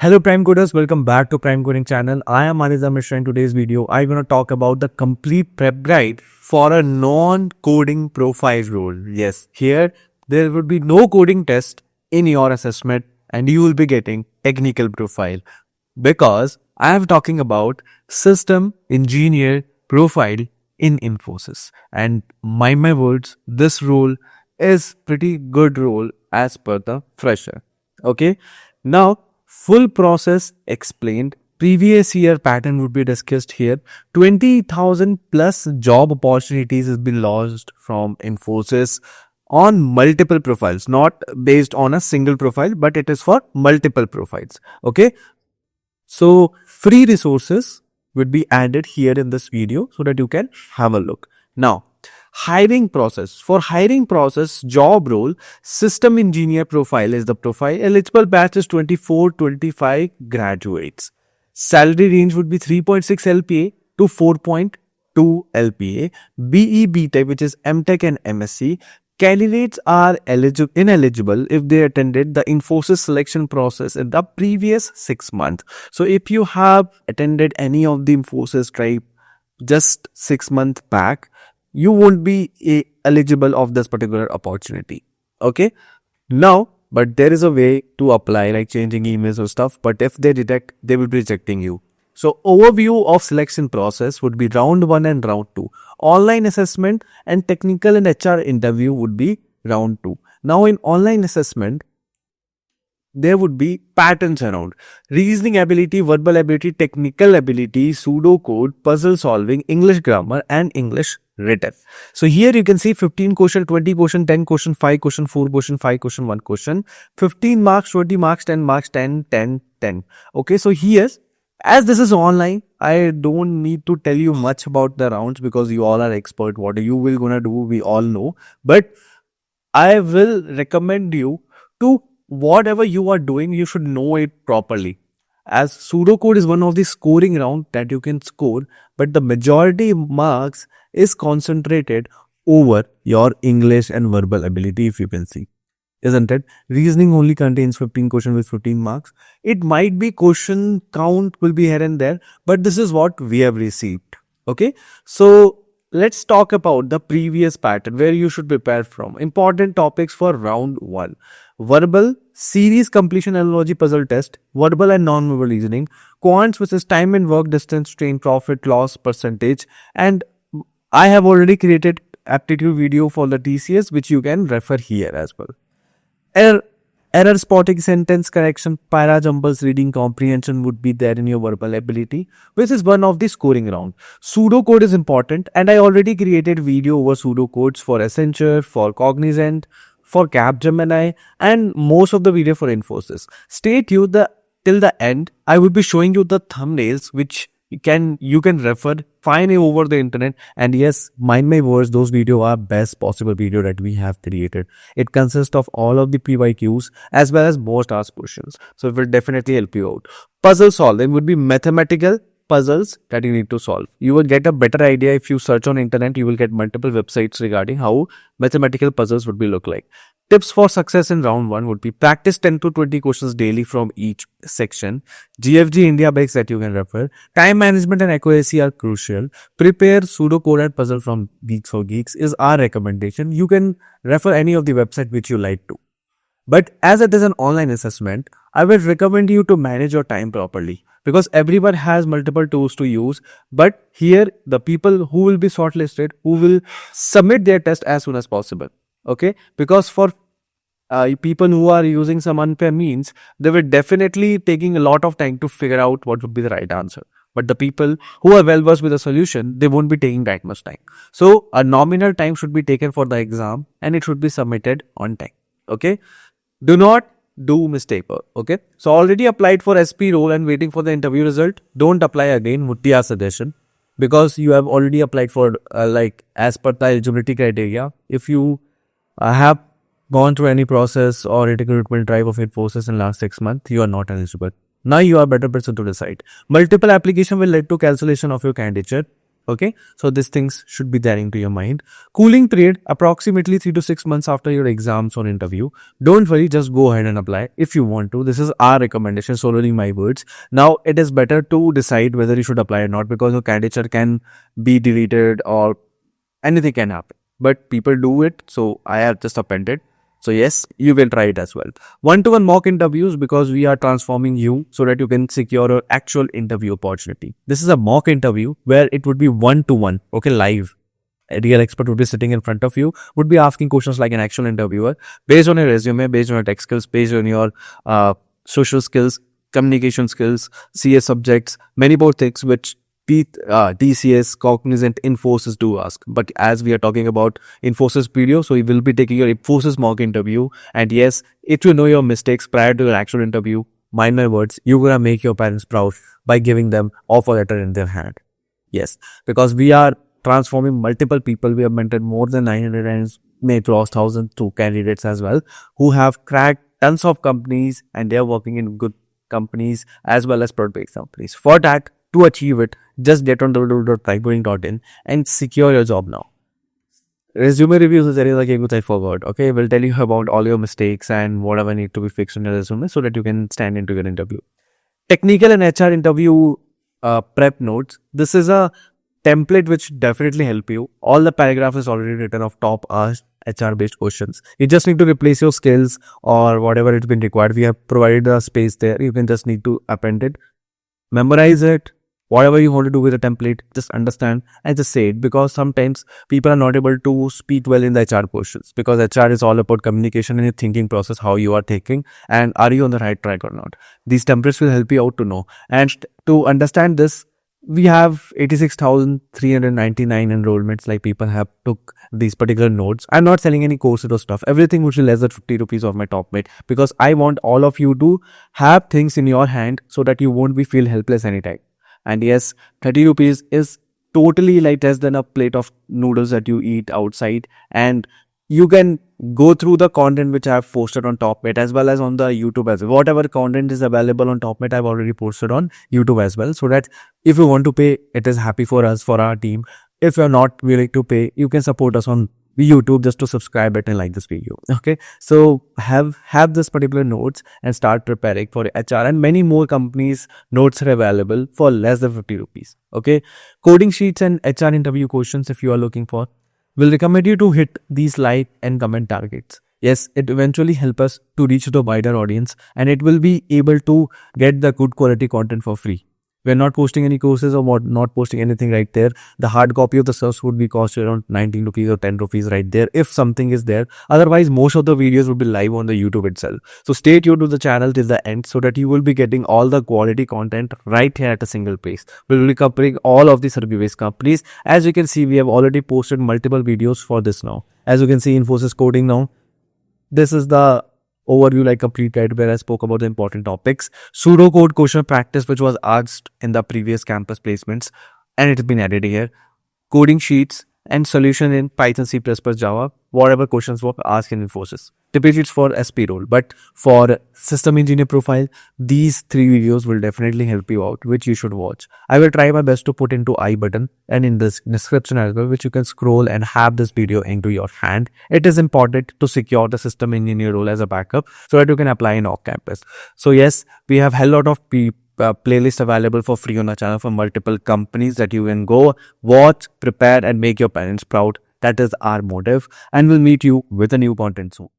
Hello Prime Coders, welcome back to Prime Coding channel. I am Anisa Mishra. In today's video, I'm going to talk about the complete prep guide for a non-coding profile role. Yes, here there would be no coding test in your assessment and you will be getting technical profile because I am talking about system engineer profile in Infosys. And mind my words, this role is pretty good role as per the fresher. Okay, now full process explained. Previous year pattern would be discussed here. 20,000 plus job opportunities has been launched from Infosys on multiple profiles, not based on a single profile, but it is for multiple profiles. Okay. So free resources would be added here in this video so that you can have a look. Now, hiring process. For hiring process, job role, system engineer profile is the profile. Eligible batch is 24-25 graduates. Salary range would be 3.6 LPA to 4.2 LPA. BE, BTech, which is MTech and MSc. Candidates are ineligible if they attended the Infosys selection process in the previous 6 months. So if you have attended any of the Infosys type just 6 months back, you won't be eligible of this particular opportunity. Okay. Now, but there is a way to apply, like changing emails or stuff. But if they detect, they will be rejecting you. So overview of selection process would be round 1 and round 2. Online assessment and technical and HR interview would be round 2. Now in online assessment, there would be patterns around reasoning ability, verbal ability, technical ability, pseudocode, puzzle solving, English grammar and English written. So here you can see 15 question, 20 question, 10 question, 5 question, 4 question, 5 question, 1 question, 15 marks, 20 marks, 10 marks, 10, 10, 10. Okay, so here, as this is online, I don't need to tell you much about the rounds because you all are expert. What you will gonna do, we all know. But I will recommend you to whatever you are doing, you should know it properly. As pseudocode is one of the scoring round that you can score, but the majority marks is concentrated over your English and verbal ability, if you can see. Isn't it? Reasoning only contains 15 questions with 15 marks. It might be question count will be here and there, but this is what we have received. Okay. So let's talk about the previous pattern where you should prepare from. Important topics for round 1. Verbal, series completion analogy puzzle test, verbal and non-verbal reasoning, quants, which is time and work distance, train, profit, loss, percentage, and I have already created aptitude video for the TCS, which you can refer here as well. Error spotting, sentence correction, para jumbles, reading comprehension would be there in your verbal ability, which is one of the scoring round. Pseudocode is important, and I already created video over pseudocodes for Accenture, for Cognizant, for Capgemini, and most of the video for Infosys. Stay tuned till the end. I will be showing you the thumbnails which you can refer, find it over the internet, and yes, mind my words, those videos are best possible video that we have created. It consists of all of the PYQs as well as most asked questions, so it will definitely help you out. Puzzle solving would be mathematical puzzles that you need to solve. You will get a better idea if you search on internet. You will get multiple websites regarding how mathematical puzzles would be look like. Tips for success in round 1 would be practice 10 to 20 questions daily from each section. GFG India bikes that you can refer. Time management and accuracy are crucial. Prepare pseudocode and puzzle from Geeks for Geeks is our recommendation. You can refer any of the website which you like to. But as it is an online assessment, I would recommend you to manage your time properly because everyone has multiple tools to use. But here, the people who will be shortlisted, who will submit their test as soon as possible. Okay, because for people who are using some unfair means, they will definitely taking a lot of time to figure out what would be the right answer. But the people who are well versed with the solution, they won't be taking that much time. So a nominal time should be taken for the exam and it should be submitted on time. Okay, do not do mistake. Okay, so already applied for SP role and waiting for the interview result. Don't apply again, would be our suggestion, because you have already applied for like as per the eligibility criteria. If you have gone through any process or recruitment drive of Infosys in last 6 months, you are not eligible. Now you are better person to decide. Multiple application will lead to cancellation of your candidature. Okay, so these things should be there into your mind. Cooling period approximately 3 to 6 months after your exams or interview. Don't worry, just go ahead and apply if you want to. This is our recommendation, solely my words. Now, it is better to decide whether you should apply or not because your candidature can be deleted or anything can happen. But people do it, so I have just appended. So yes, you will try it as well. One-to-one mock interviews because we are transforming you so that you can secure an actual interview opportunity. This is a mock interview where it would be one-to-one, okay, live. A real expert would be sitting in front of you, would be asking questions like an actual interviewer based on your resume, based on your tech skills, based on your social skills, communication skills, CS subjects, many more things which TCS, Cognizant, Infosys do ask. But as we are talking about Infosys video, so we will be taking your Infosys mock interview. And yes, if you know your mistakes prior to your actual interview, mind my words, you're gonna make your parents proud by giving them offer letter in their hand. Yes, because we are transforming multiple people. We have mentored more than 900 and may cross 1,000 to candidates as well who have cracked tons of companies and they are working in good companies as well as product-based companies. For that, to achieve it, just get on www.typing.in and secure your job now. Resume reviews is area like which I forgot. Okay, we'll tell you about all your mistakes and whatever need to be fixed in your resume so that you can stand into your interview. Technical and HR interview prep notes. This is a template which definitely help you. All the paragraph is already written of top asked HR based questions. You just need to replace your skills or whatever it's been required. We have provided the space there. You can just need to append it, memorize it, whatever you want to do with the template, just understand and just say it because sometimes people are not able to speak well in the HR questions because HR is all about communication and your thinking process, how you are thinking and are you on the right track or not. These templates will help you out to know. And to understand this, we have 86,399 enrollments like people have took these particular notes. I'm not selling any courses or stuff. Everything which is less than 50 rupees of my top mate because I want all of you to have things in your hand so that you won't be feel helpless anytime. And yes, 30 rupees is totally like less than a plate of noodles that you eat outside. And you can go through the content which I have posted on TopMate as well as on the YouTube as well. Whatever content is available on TopMate, I've already posted on YouTube as well. So that if you want to pay, it is happy for us, for our team. If you're not willing to pay, you can support us on YouTube just to subscribe it and like this video. Okay, so have this particular notes and start preparing for HR and many more companies. Notes are available for less than 50 rupees. Okay, coding sheets and HR interview questions if you are looking for. We'll recommend you to hit these like and comment targets. Yes, it eventually help us to reach the wider audience and it will be able to get the good quality content for free. We're not posting any courses or not posting anything right there. The hard copy of the source would be cost around 19 rupees or 10 rupees right there if something is there. Otherwise, most of the videos will be live on the YouTube itself. So stay tuned to the channel till the end so that you will be getting all the quality content right here at a single place. We'll be covering all of the service companies. As you can see, we have already posted multiple videos for this now. As you can see, Infosys coding now. This is the overview like complete guide where I spoke about the important topics. Pseudocode question practice which was asked in the previous campus placements and it has been added here. Coding sheets and solution in Python, C++, Java, whatever questions were asked in Infosys. Typically it's for SP role, but for system engineer profile, these 3 videos will definitely help you out, which you should watch. I will try my best to put into I button and in this description as well, which you can scroll and have this video into your hand. It is important to secure the system engineer role as a backup so that you can apply in off campus. So yes, we have a lot of playlist available for free on our channel for multiple companies that you can go watch, prepare and make your parents proud. That is our motive and we'll meet you with a new content soon.